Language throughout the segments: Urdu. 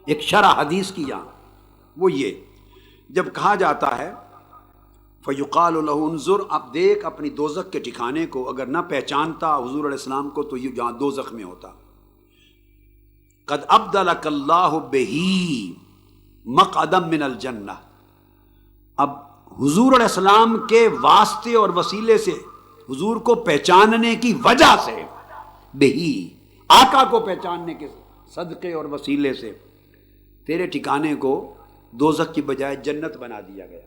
ایک شرح حدیث کی یہاں وہ یہ، جب کہا جاتا ہے فیقال له انظر، اب دیکھ اپنی دوزخ کے ٹھکانے کو، اگر نہ پہچانتا حضور علیہ السلام کو تو یہ جہاں دوزخ میں ہوتا. قد ابدلک اللہ بہی مقعدا من الجنہ، اب حضور علیہ السلام کے واسطے اور وسیلے سے، حضور کو پہچاننے کی وجہ سے، بہی آقا کو پہچاننے کے صدقے اور وسیلے سے تیرے ٹھکانے کو دوزخ کی بجائے جنت بنا دیا گیا.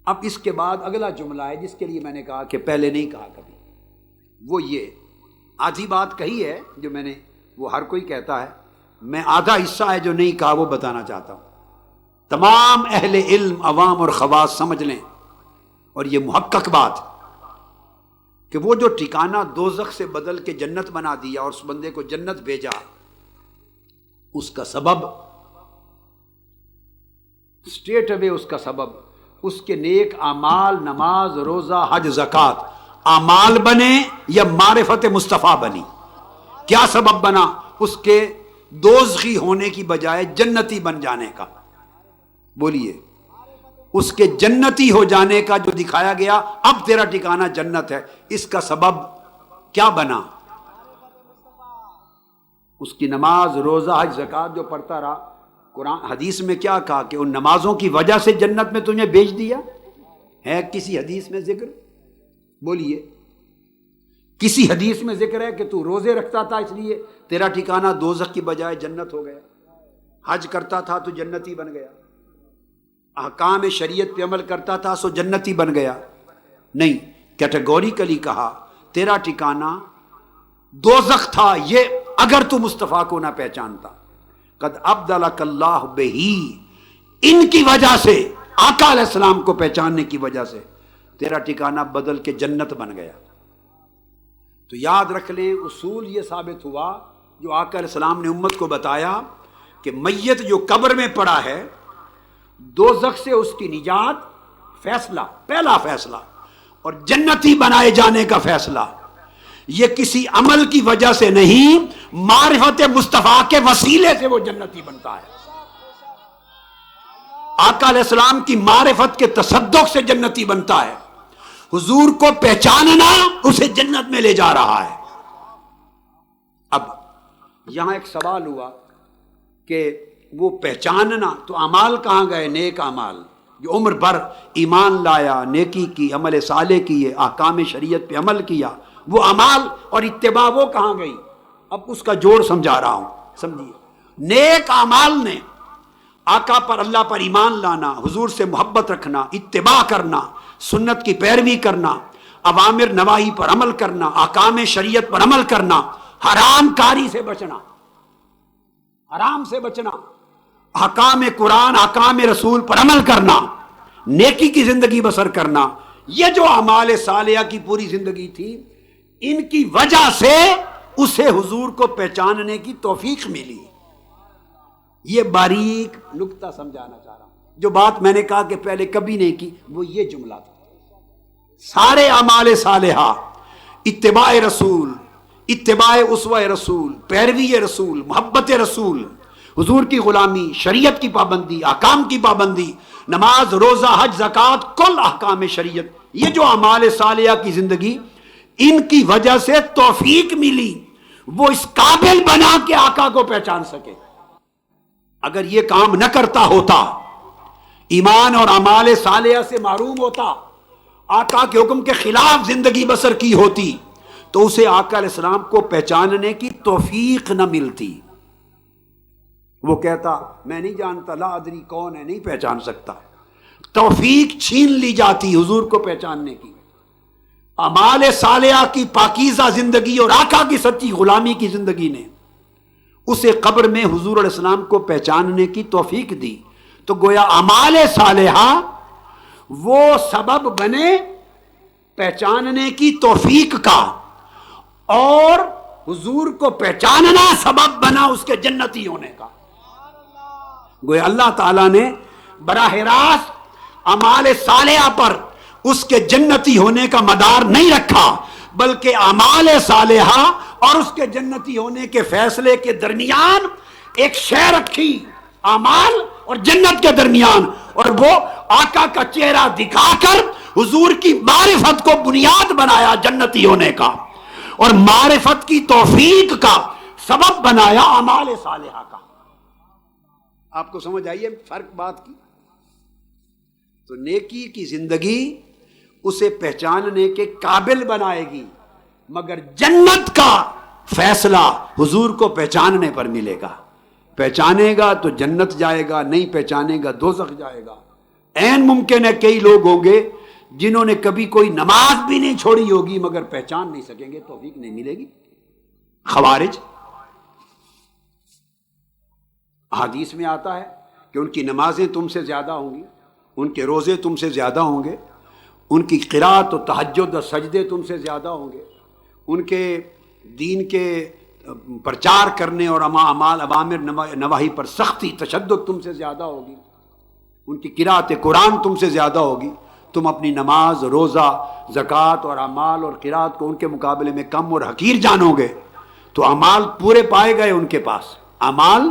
اب اس کے بعد اگلا جملہ ہے جس کے لیے میں نے کہا کہ پہلے نہیں کہا کبھی، وہ یہ آدھی بات کہی ہے جو میں نے، وہ ہر کوئی کہتا ہے، میں آدھا حصہ ہے جو نہیں کہا وہ بتانا چاہتا ہوں. تمام اہل علم عوام اور خواص سمجھ لیں، اور یہ محقق بات کہ وہ جو ٹھکانہ دوزخ سے بدل کے جنت بنا دیا اور اس بندے کو جنت بھیجا، اس کا سبب اسٹریٹ اوے، اس کا سبب اس کے نیک اعمال، نماز، روزہ، حج، زکوٰۃ اعمال بنے یا معرفت مصطفیٰ بنی؟ کیا سبب بنا اس کے دوزخی ہونے کی بجائے جنتی بن جانے کا؟ بولیے، اس کے جنتی ہو جانے کا جو دکھایا گیا، اب تیرا ٹھکانہ جنت ہے، اس کا سبب کیا بنا؟ اس کی نماز، روزہ، حج، زکوٰۃ جو پڑھتا رہا. قرآن حدیث میں کیا کہا کہ ان نمازوں کی وجہ سے جنت میں تمہیں بھیج دیا ہے؟ کسی حدیث میں ذکر؟ بولیے، کسی حدیث میں ذکر ہے کہ تو روزے رکھتا تھا اس لیے تیرا ٹھکانہ دوزخ کی بجائے جنت ہو گیا؟ حج کرتا تھا تو جنتی بن گیا؟ احکام شریعت پہ عمل کرتا تھا سو جنتی بن گیا؟ نہیں، کیٹیگوریکلی کہا تیرا ٹھکانہ دوزخ تھا، یہ اگر تو مصطفیٰ کو نہ پہچانتا. قد ابدلک اللہ بہی، ان کی وجہ سے، آقا علیہ السلام کو پہچاننے کی وجہ سے تیرا ٹھکانہ بدل کے جنت بن گیا. تو یاد رکھ لیں، اصول یہ ثابت ہوا جو آقا علیہ السلام نے امت کو بتایا کہ میت جو قبر میں پڑا ہے، دوزخ سے اس کی نجات، فیصلہ، پہلا فیصلہ، اور جنتی بنائے جانے کا فیصلہ، یہ کسی عمل کی وجہ سے نہیں، معرفت مصطفیٰ کے وسیلے سے وہ جنتی بنتا ہے. آقا علیہ السلام کی معرفت کے تصدق سے جنتی بنتا ہے. حضور کو پہچاننا اسے جنت میں لے جا رہا ہے. اب یہاں ایک سوال ہوا کہ وہ پہچاننا، تو اعمال کہاں گئے؟ نیک اعمال جو عمر بھر ایمان لایا، نیکی کی، عمل صالح کیے، احکام شریعت پہ عمل کیا، وہ اعمال اور اتباع وہ کہاں گئی؟ اب اس کا جوڑ سمجھا رہا ہوں، سمجھیے. نیک اعمال نے آقا پر، اللہ پر ایمان لانا، حضور سے محبت رکھنا، اتباع کرنا، سنت کی پیروی کرنا، اوامر نواہی پر عمل کرنا، احکام شریعت پر عمل کرنا، حرام کاری سے بچنا، حرام سے بچنا، احکام قرآن، احکام رسول پر عمل کرنا، نیکی کی زندگی بسر کرنا، یہ جو اعمال صالحہ کی پوری زندگی تھی، ان کی وجہ سے اسے حضور کو پہچاننے کی توفیق ملی. یہ باریک نکتہ سمجھانا چاہ رہا ہوں. جو بات میں نے کہا کہ پہلے کبھی نہیں کی، وہ یہ جملہ تھا. سارے اعمال صالحہ، اتباع رسول، اتباع اسوہ رسول، پیروی رسول، محبت رسول، حضور کی غلامی، شریعت کی پابندی، احکام کی پابندی، نماز، روزہ، حج، زکوٰۃ، کل احکام شریعت، یہ جو اعمال صالحہ کی زندگی، ان کی وجہ سے توفیق ملی وہ اس قابل بنا کہ آقا کو پہچان سکے. اگر یہ کام نہ کرتا ہوتا، ایمان اور اعمال صالحہ سے محروم ہوتا، آقا کے حکم کے خلاف زندگی بسر کی ہوتی، تو اسے آقا علیہ السلام کو پہچاننے کی توفیق نہ ملتی. وہ کہتا میں نہیں جانتا، لا ادری کون ہے، نہیں پہچان سکتا. توفیق چھین لی جاتی حضور کو پہچاننے کی. اعمال صالحہ کی پاکیزہ زندگی اور آقا کی سچی غلامی کی زندگی نے اسے قبر میں حضور علیہ السلام کو پہچاننے کی توفیق دی. تو گویا اعمال صالحہ وہ سبب بنے پہچاننے کی توفیق کا، اور حضور کو پہچاننا سبب بنا اس کے جنتی ہونے کا. گویا اللہ تعالیٰ نے براہ راست اعمال صالحہ پر اس کے جنتی ہونے کا مدار نہیں رکھا، بلکہ اعمال صالحہ اور اس کے جنتی ہونے کے فیصلے کے درمیان ایک شے رکھی اعمال اور جنت کے درمیان، اور وہ آقا کا چہرہ دکھا کر حضور کی معرفت کو بنیاد بنایا جنتی ہونے کا، اور معرفت کی توفیق کا سبب بنایا اعمال صالحہ کا۔ آپ کو سمجھ آئیے فرق بات کی؟ تو نیکی کی زندگی اسے پہچاننے کے قابل بنائے گی، مگر جنت کا فیصلہ حضور کو پہچاننے پر ملے گا۔ پہچانے گا تو جنت جائے گا، نہیں پہچانے گا دوزخ جائے گا۔ عین ممکن ہے کئی لوگ ہوں گے جنہوں نے کبھی کوئی نماز بھی نہیں چھوڑی ہوگی مگر پہچان نہیں سکیں گے، توفیق نہیں ملے گی۔ خوارج، حدیث میں آتا ہے کہ ان کی نمازیں تم سے زیادہ ہوں گی، ان کے روزے تم سے زیادہ ہوں گے، ان کی قرات و تہجد و سجدے تم سے زیادہ ہوں گے، ان کے دین کے پرچار کرنے اور اعمال اوامر نواہی پر سختی تشدد تم سے زیادہ ہوگی، ان کی قرات قرآن تم سے زیادہ ہوگی۔ تم اپنی نماز، روزہ، زکوٰۃ اور اعمال اور قرات کو ان کے مقابلے میں کم اور حقیر جانو گے، تو اعمال پورے پائے گئے ان کے پاس، اعمال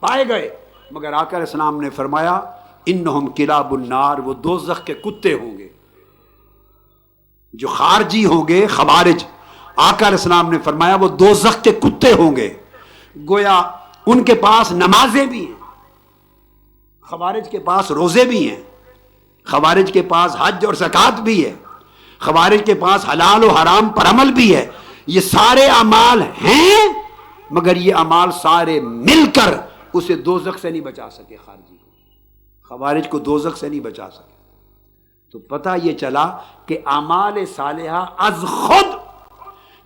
پائے گئے، مگر آقا علیہ السلام نے فرمایا انہم کلاب النار، وہ دوزخ کے کتے ہوں گے۔ جو خارجی ہوں گے خوارج، آقا علیہ السلام نے فرمایا وہ دوزخ کے کتے ہوں گے۔ گویا ان کے پاس نمازیں بھی ہیں، خوارج کے پاس روزے بھی ہیں، خوارج کے پاس حج اور زکوٰۃ بھی ہے، خوارج کے پاس حلال و حرام پر عمل بھی ہے۔ یہ سارے اعمال ہیں، مگر یہ اعمال سارے مل کر اسے دوزخ سے نہیں بچا سکے، خارجی کو، خوارج کو دوزخ سے نہیں بچا سکے۔ تو پتہ یہ چلا کہ اعمال صالحہ از خود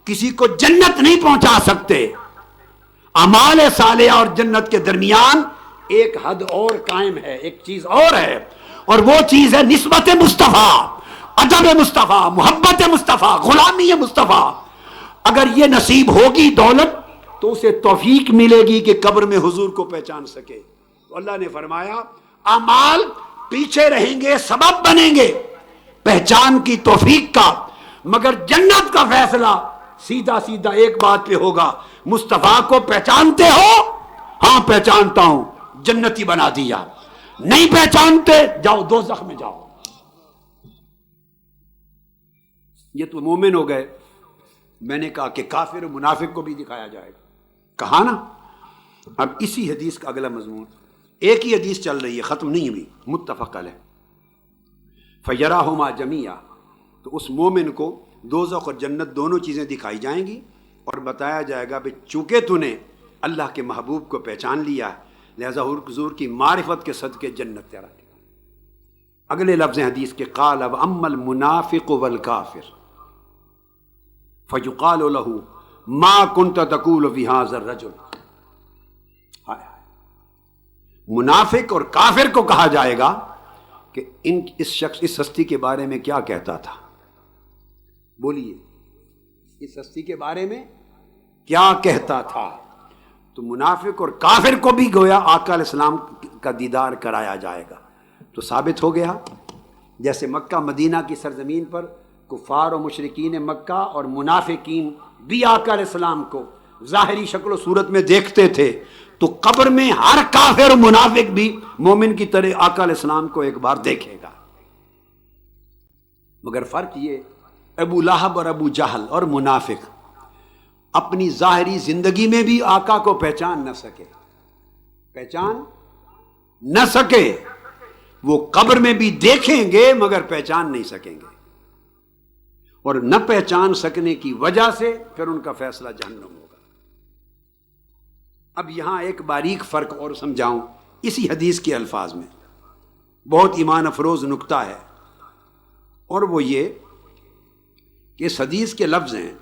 کسی کو جنت نہیں پہنچا سکتے۔ اعمال صالحہ اور جنت کے درمیان ایک حد اور قائم ہے، ایک چیز اور ہے، اور وہ چیز ہے نسبت مصطفیٰ، ادب مصطفیٰ، محبت مصطفیٰ، غلامی مصطفیٰ۔ اگر یہ نصیب ہوگی دولت تو اسے توفیق ملے گی کہ قبر میں حضور کو پہچان سکے۔ تو اللہ نے فرمایا اعمال پیچھے رہیں گے، سبب بنیں گے پہچان کی توفیق کا، مگر جنت کا فیصلہ سیدھا سیدھا ایک بات پہ ہوگا، مصطفیٰ کو پہچانتے ہو؟ ہاں پہچانتا ہوں، جنتی بنا دیا۔ نہیں پہچانتے، جاؤ دوزخ میں جاؤ۔ یہ تو مومن ہو گئے۔ میں نے کہا کہ کافر و منافق کو بھی دکھایا جائے گا، کہا نا۔ اب اسی حدیث کا اگلا مضمون، ایک ہی حدیث چل رہی ہے، ختم نہیں ہوئی، متفق علیہ۔ فَيَرَاهُمَا جَمِيعًا، تو اس مومن کو دوزخ اور جنت دونوں چیزیں دکھائی جائیں گی اور بتایا جائے گا کہ چونکہ تو نے اللہ کے محبوب کو پہچان لیا، لہذا حضور کی معرفت کے صدقے جنت تیرا ٹھکانہ۔ اگلے لفظ حدیث کے قال وَأَمَّا الْمُنَافِقُ وَالْكَافِرُ فَيُقَالُ لَهُ مَا كُنْتَ تَقُولُ فِي هَذَا الرَّجُلِ۔ منافق اور کافر کو کہا جائے گا کہ اس شخص، اس ہستی کے بارے میں کیا کہتا تھا؟ بولیے، اس ہستی کے بارے میں کیا کہتا تھا؟ تو منافق اور کافر کو بھی گویا آقا علیہ السلام کا دیدار کرایا جائے گا۔ تو ثابت ہو گیا جیسے مکہ مدینہ کی سرزمین پر کفار و مشرکین مکہ اور منافقین بھی آقا علیہ السلام کو ظاہری شکل و صورت میں دیکھتے تھے، تو قبر میں ہر کافر و منافق بھی مومن کی طرح آقا علیہ السلام کو ایک بار دیکھے گا۔ مگر فرق یہ، ابو لہب اور ابو جہل اور منافق اپنی ظاہری زندگی میں بھی آقا کو پہچان نہ سکے، پہچان نہ سکے، وہ قبر میں بھی دیکھیں گے مگر پہچان نہیں سکیں گے، اور نہ پہچان سکنے کی وجہ سے پھر ان کا فیصلہ جہنم ہوگا۔ اب یہاں ایک باریک فرق اور سمجھاؤں اسی حدیث کے الفاظ میں، بہت ایمان افروز نکتہ ہے، اور وہ یہ کہ اس حدیث کے لفظ ہیں،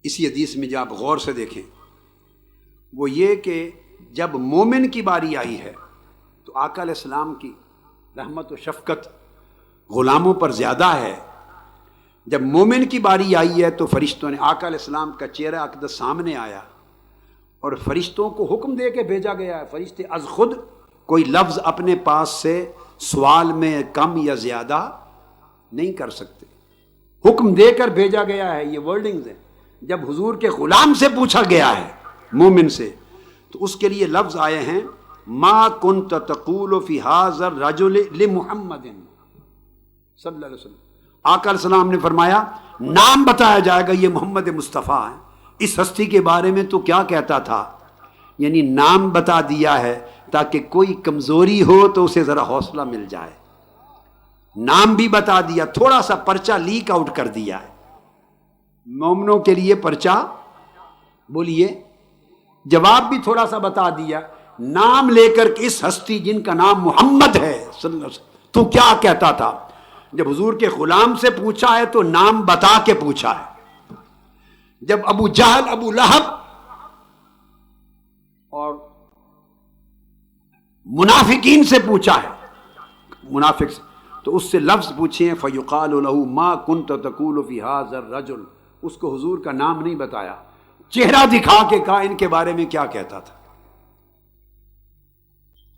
اسی حدیث میں جب آپ غور سے دیکھیں، وہ یہ کہ جب مومن کی باری آئی ہے تو آقا علیہ السلام کی رحمت و شفقت غلاموں پر زیادہ ہے۔ جب مومن کی باری آئی ہے تو فرشتوں نے، آقا علیہ السلام کا چہرہ اقدس سامنے آیا اور فرشتوں کو حکم دے کے بھیجا گیا ہے۔ فرشتے از خود کوئی لفظ اپنے پاس سے سوال میں کم یا زیادہ نہیں کر سکتے، حکم دے کر بھیجا گیا ہے۔ یہ ورڈنگز ہیں۔ جب حضور کے غلام سے پوچھا گیا ہے، مومن سے، تو اس کے لیے لفظ آئے ہیں ما کنت تقول فی ھذا الرجل لمحمد صلی اللہ علیہ وسلم. آقا علیہ السلام نے فرمایا نام بتایا جائے گا، یہ محمد مصطفیٰ ہے، اس ہستی کے بارے میں تو کیا کہتا تھا. یعنی نام بتا دیا ہے تاکہ کوئی کمزوری ہو تو اسے ذرا حوصلہ مل جائے. نام بھی بتا دیا، تھوڑا سا پرچہ لیک آؤٹ کر دیا ہے. مومنوں کے لیے پرچہ بولیے، جواب بھی تھوڑا سا بتا دیا، نام لے کر کے اس ہستی جن کا نام محمد ہے صلی اللہ علیہ وسلم تو کیا کہتا تھا. جب حضور کے غلام سے پوچھا ہے تو نام بتا کے پوچھا ہے. جب ابو جہل، ابو لہب اور منافقین سے پوچھا ہے، منافق سے، تو اس سے لفظ پوچھے فَيُقَالُ لَهُ مَا كُنْتَ تَقُولُ فِي هَذَا الرَّجُلِ. اس کو حضور کا نام نہیں بتایا، چہرہ دکھا کے کہا ان کے بارے میں کیا کہتا تھا.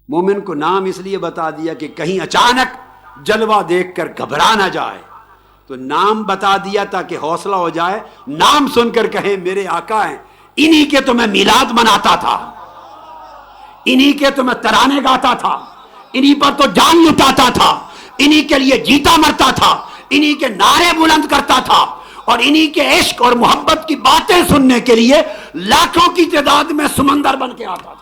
مومن کو نام اس لیے بتا دیا کہ کہیں اچانک جلوہ دیکھ کر گھبرا نہ جائے، تو نام بتا دیا تاکہ حوصلہ ہو جائے. نام سن کر کہے میرے آقا ہیں، انہی کے تو میں میلاد مناتا تھا، انہی کے تو میں ترانے گاتا تھا، انہی پر تو جان لٹاتا تھا، انہی کے لیے جیتا مرتا تھا، انہی کے نعرے بلند کرتا تھا، اور انہی کے عشق اور محبت کی باتیں سننے کے لیے لاکھوں کی تعداد میں سمندر بن کے آتا تھا.